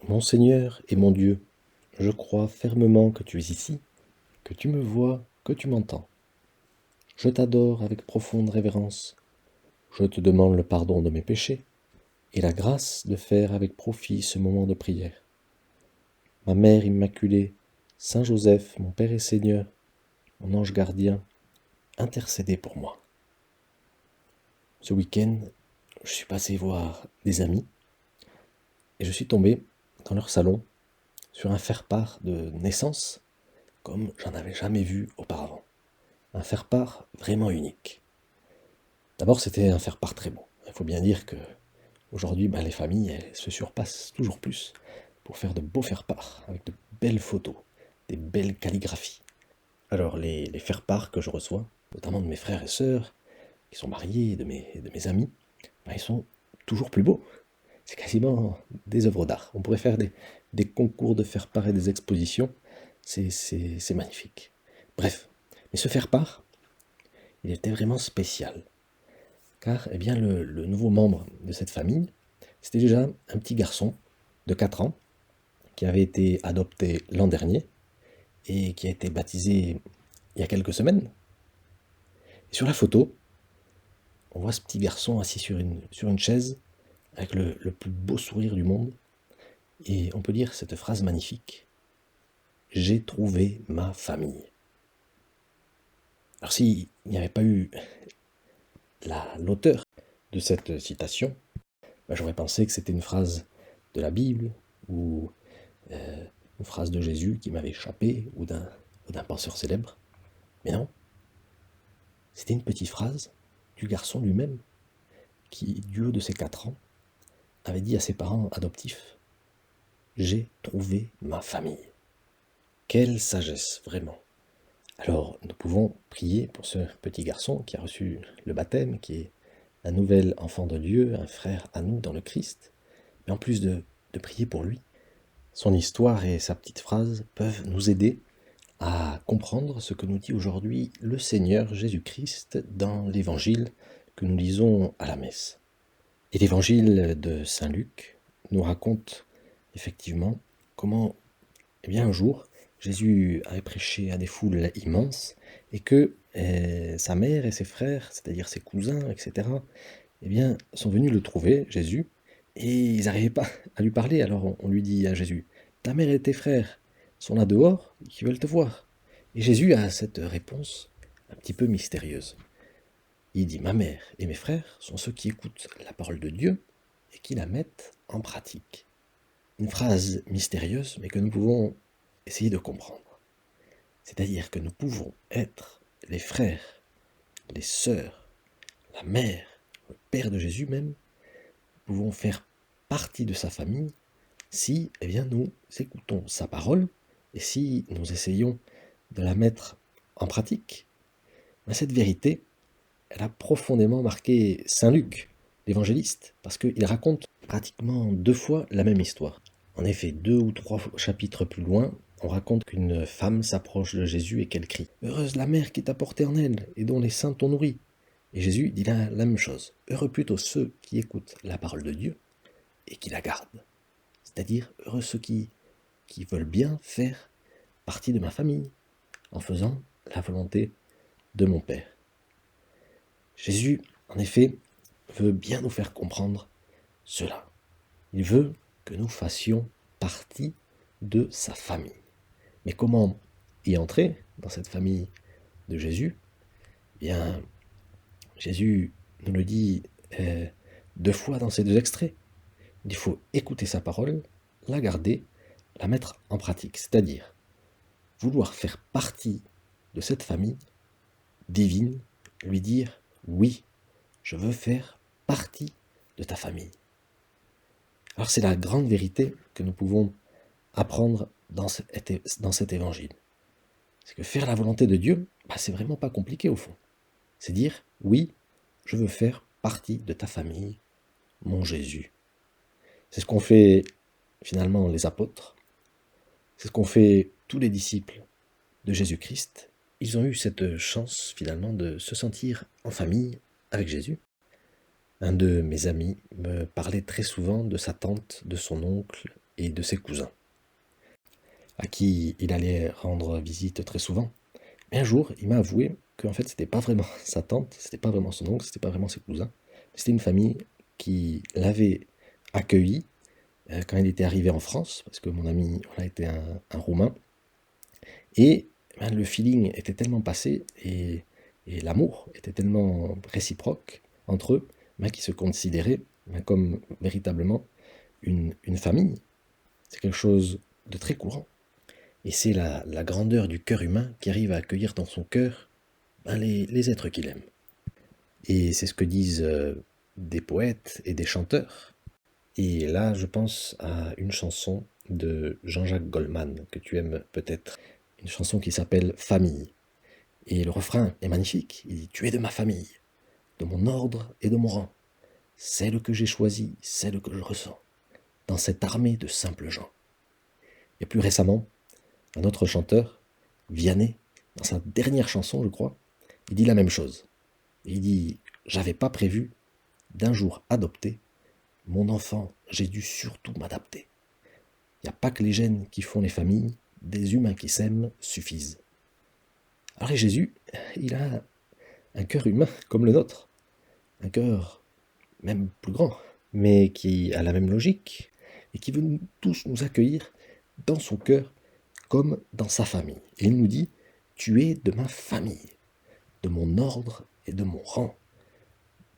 Mon Seigneur et mon Dieu, je crois fermement que tu es ici, que tu me vois, que tu m'entends. Je t'adore avec profonde révérence. Je te demande le pardon de mes péchés et la grâce de faire avec profit ce moment de prière. Ma Mère Immaculée, Saint Joseph, mon Père et Seigneur, mon ange gardien, intercédez pour moi. Ce week-end, je suis passé voir des amis et je suis tombé dans leur salon sur un faire-part de naissance comme j'en avais jamais vu auparavant. Un faire-part vraiment unique. D'abord, c'était un faire-part très beau. Il faut bien dire que aujourd'hui, les familles elles se surpassent toujours plus pour faire de beaux faire-part avec de belles photos, des belles calligraphies. Alors, les faire-part que je reçois, notamment de mes frères et sœurs qui sont mariés, de mes amis, ils sont toujours plus beaux. C'est quasiment des œuvres d'art. On pourrait faire des concours de faire-part et des expositions. C'est magnifique. Bref, mais ce faire-part, il était vraiment spécial. Car le nouveau membre de cette famille, c'était déjà un petit garçon de 4 ans qui avait été adopté l'an dernier et qui a été baptisé il y a quelques semaines. Et sur la photo, on voit ce petit garçon assis sur une chaise avec le plus beau sourire du monde. Et on peut dire cette phrase magnifique: j'ai trouvé ma famille. Alors s'il n'y avait pas eu l'auteur de cette citation, j'aurais pensé que c'était une phrase de la Bible ou une phrase de Jésus qui m'avait échappé ou d'un penseur célèbre. Mais non, c'était une petite phrase du garçon lui-même qui, du haut de ses 4 ans, avait dit à ses parents adoptifs: j'ai trouvé ma famille. Quelle sagesse, vraiment. Alors, nous pouvons prier pour ce petit garçon qui a reçu le baptême, qui est un nouvel enfant de Dieu, un frère à nous dans le Christ. Mais en plus de prier pour lui, son histoire et sa petite phrase peuvent nous aider à comprendre ce que nous dit aujourd'hui le Seigneur Jésus-Christ dans l'évangile que nous lisons à la messe. Et l'évangile de Saint Luc nous raconte effectivement comment, un jour, Jésus avait prêché à des foules immenses et que sa mère et ses frères, c'est-à-dire ses cousins, etc., sont venus le trouver, Jésus, et ils n'arrivaient pas à lui parler. Alors on lui dit à Jésus: ta mère et tes frères sont là dehors, qui veulent te voir. Et Jésus a cette réponse un petit peu mystérieuse. Il dit: ma mère et mes frères sont ceux qui écoutent la parole de Dieu et qui la mettent en pratique. Une phrase mystérieuse, mais que nous pouvons essayer de comprendre. C'est-à-dire que nous pouvons être les frères, les sœurs, la mère, le père de Jésus même. Nous pouvons faire partie de sa famille si nous écoutons sa parole et si nous essayons de la mettre en pratique. Cette vérité, elle a profondément marqué Saint Luc, l'évangéliste, parce qu'il raconte pratiquement 2 fois la même histoire. En effet, 2 ou 3 chapitres plus loin, on raconte qu'une femme s'approche de Jésus et qu'elle crie: heureuse la mère qui t'a porté en elle et dont les seins t'ont nourri. Et Jésus dit la même chose: heureux plutôt ceux qui écoutent la parole de Dieu et qui la gardent. C'est-à-dire heureux ceux qui veulent bien faire partie de ma famille en faisant la volonté de mon Père. Jésus, en effet, veut bien nous faire comprendre cela. Il veut que nous fassions partie de sa famille. Mais comment y entrer dans cette famille de Jésus? Jésus nous le dit 2 fois dans ces 2 extraits. Il faut écouter sa parole, la garder, la mettre en pratique. C'est-à-dire vouloir faire partie de cette famille divine, lui dire: oui, je veux faire partie de ta famille. Alors c'est la grande vérité que nous pouvons apprendre dans cet évangile. C'est que faire la volonté de Dieu, c'est vraiment pas compliqué au fond. C'est dire: oui, je veux faire partie de ta famille, mon Jésus. C'est ce qu'ont fait finalement les apôtres. C'est ce qu'ont fait tous les disciples de Jésus-Christ. Ils ont eu cette chance finalement de se sentir en famille avec Jésus. Un de mes amis me parlait très souvent de sa tante, de son oncle et de ses cousins, à qui il allait rendre visite très souvent. Mais un jour, il m'a avoué qu'en fait, c'était pas vraiment sa tante, c'était pas vraiment son oncle, c'était pas vraiment ses cousins. C'était une famille qui l'avait accueilli quand il était arrivé en France, parce que mon ami voilà, était un Roumain. Et ben, le feeling était tellement passé et l'amour était tellement réciproque entre eux ben, qu'ils se considéraient ben, comme véritablement une famille. C'est quelque chose de très courant. Et c'est la grandeur du cœur humain qui arrive à accueillir dans son cœur ben, les êtres qu'il aime. Et c'est ce que disent des poètes et des chanteurs. Et là, je pense à une chanson de Jean-Jacques Goldman, que tu aimes peut-être. Une chanson qui s'appelle Famille. Et le refrain est magnifique. Il dit: Tu es de ma famille, de mon ordre et de mon rang. Celle que j'ai choisie, celle que je ressens, dans cette armée de simples gens. Et plus récemment, un autre chanteur, Vianney, dans sa dernière chanson, je crois, il dit la même chose. Il dit: J'avais pas prévu d'un jour adopter mon enfant, j'ai dû surtout m'adapter. Il n'y a pas que les gènes qui font les familles, des humains qui s'aiment suffisent. Alors Jésus, il a un cœur humain comme le nôtre, un cœur même plus grand, mais qui a la même logique et qui veut tous nous accueillir dans son cœur comme dans sa famille. Et il nous dit: Tu es de ma famille, de mon ordre et de mon rang,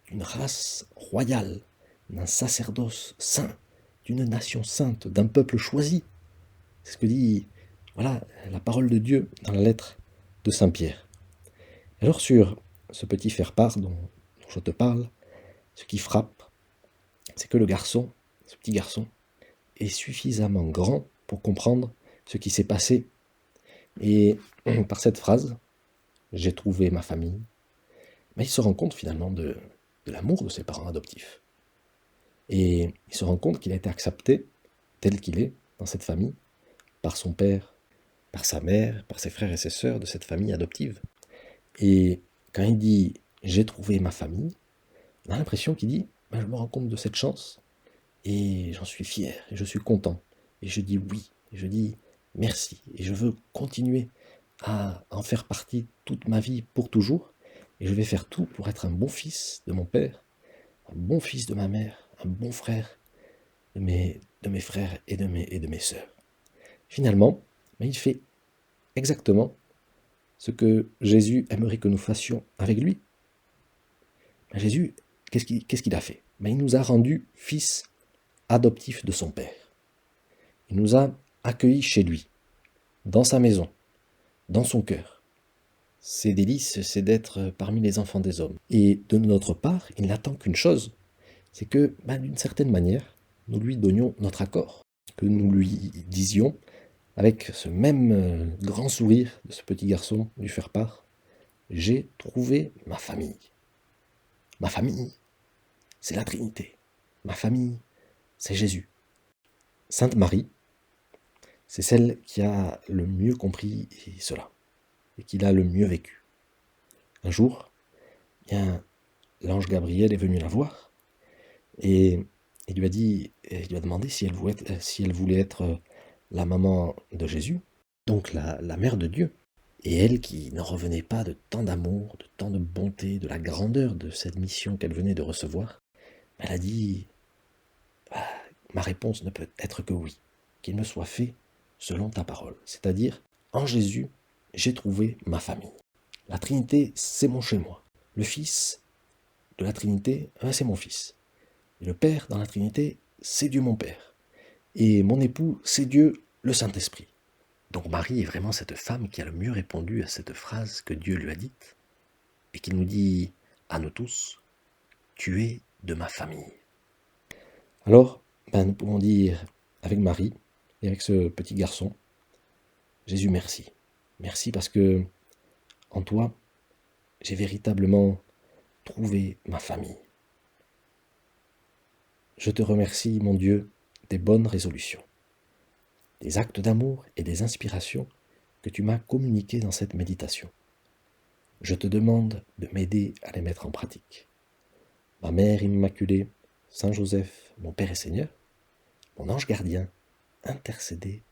d'une race royale, d'un sacerdoce saint, d'une nation sainte, d'un peuple choisi. C'est ce que dit voilà, la parole de Dieu dans la lettre de Saint Pierre. Alors sur ce petit faire-part dont je te parle, ce qui frappe, c'est que le garçon, ce petit garçon, est suffisamment grand pour comprendre ce qui s'est passé. Et par cette phrase, j'ai trouvé ma famille, mais il se rend compte finalement de l'amour de ses parents adoptifs. Et il se rend compte qu'il a été accepté tel qu'il est dans cette famille, par son père, par sa mère, par ses frères et ses sœurs de cette famille adoptive. Et quand il dit « j'ai trouvé ma famille », on a l'impression qu'il dit ben, « je me rends compte de cette chance et j'en suis fier et je suis content. Et je dis oui, et je dis merci et je veux continuer à en faire partie toute ma vie pour toujours. Et je vais faire tout pour être un bon fils de mon père, un bon fils de ma mère, un bon frère de mes frères et de mes sœurs. » Finalement, ben, il fait exactement ce que Jésus aimerait que nous fassions avec lui. Ben, Jésus, qu'est-ce qu'il a fait? Ben, il nous a rendus fils adoptifs de son Père. Il nous a accueillis chez lui, dans sa maison, dans son cœur. Ses délices, c'est d'être parmi les enfants des hommes. Et de notre part, il n'attend qu'une chose, c'est que, ben, d'une certaine manière, nous lui donnions notre accord, que nous lui disions, avec ce même grand sourire de ce petit garçon du faire-part, j'ai trouvé ma famille. Ma famille, c'est la Trinité. Ma famille, c'est Jésus. Sainte Marie, c'est celle qui a le mieux compris cela et qui l'a le mieux vécu. Un jour, bien, l'ange Gabriel est venu la voir et il lui a demandé si elle voulait être la maman de Jésus, donc la mère de Dieu. Et elle, qui n'en revenait pas de tant d'amour, de tant de bonté, de la grandeur de cette mission qu'elle venait de recevoir, elle a dit ah, ma réponse ne peut être que oui, qu'il me soit fait selon ta parole. C'est-à-dire, en Jésus, j'ai trouvé ma famille. La Trinité, c'est mon chez-moi. Le Fils de la Trinité, c'est mon Fils. Et le Père dans la Trinité, c'est Dieu mon Père. Et mon époux, c'est Dieu le Saint-Esprit. Donc Marie est vraiment cette femme qui a le mieux répondu à cette phrase que Dieu lui a dite et qui nous dit à nous tous, tu es de ma famille. Alors, nous pouvons dire avec Marie et avec ce petit garçon, Jésus merci. Merci parce que en toi, j'ai véritablement trouvé ma famille. Je te remercie, mon Dieu, des bonnes résolutions, des actes d'amour et des inspirations que tu m'as communiquées dans cette méditation. Je te demande de m'aider à les mettre en pratique. Ma Mère Immaculée, Saint Joseph, mon Père et Seigneur, mon ange gardien, intercéder